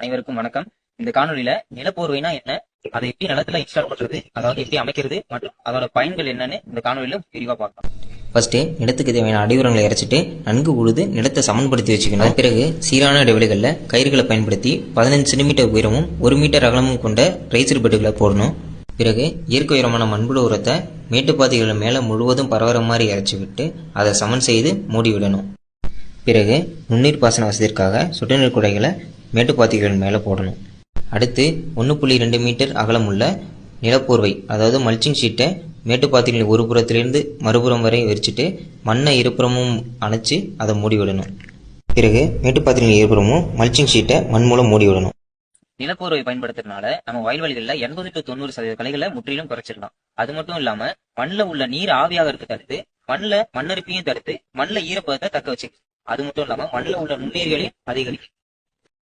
அனைவருக்கும் வணக்கம். இந்த காணொலியில நிலப்போர்வைனா என்ன, அதை எப்படி நிலத்துல இன்ஸ்டால் பண்றது, அதாவது எப்படி அமைக்கிறது மற்றும் அதோட பயன்கள் என்னன்னு இந்த காணொலியில விரிவா பார்க்கலாம். ஃபர்ஸ்ட் நிலத்துக்கு தேவையான அடியுரங்களை இறைச்சிட்டு நன்கு உழுது நிலத்தை சமன்படுத்தி வச்சுக்கணும். பிறகு சீரான இடைவெளிகளில் கயிறுகளை பயன்படுத்தி 15 சென்டிமீட்டர் உயரமும் 1 மீட்டர் அகலமும் கொண்ட ரைசர் பெட்டுகளை போடணும். பிறகு இயற்கை உரமான மண்புழு உரத்தை மேட்டுப்பாத்திகள் மேலே முழுவதும் பரவற மாதிரி இறைச்சி விட்டு அதை சமன் செய்து மூடி விடணும். பிறகு நுண்ணீர் பாசன வசதிக்காக சொட்டுநீர் குடைகளை மேட்டுப்பாத்திகள் மேலே போடணும். அடுத்து 1.2 மீட்டர் அகலமுள்ள நிலப்போர்வை அதாவது மல்ச்சிங் ஷீட்டை மேட்டுப்பாத்திகளின் ஒரு புறத்திலிருந்து மறுபுறம் வரை விரிச்சிட்டு மண்ணை இருபுறமும் அணைச்சி அதை மூடி விடணும். பிறகு மேட்டுப்பாத்திகளின் இருபுறமும் மல்ச்சிங் ஷீட்டை மண் மூலம் மூடி விடணும். நிலப்போர்வை பயன்படுத்துறதுனால நம்ம வயல்வெளிகளில் 80 to 90% களைகளை முற்றிலும் குறைச்சிடலாம். அது மட்டும் இல்லாம மண்ணில் உள்ள நீர் ஆவியாகிறதுக்கு தடுத்து மண்ணில் மண்ணரிப்பையும் தடுத்து மண்ணில் ஈரப்பதத்தை தக்க வச்சுக்கலாம். அது மட்டும் இல்லாம மண்ணில் உள்ள நுண்ணுயிர்களை அதிகரிக்கும்.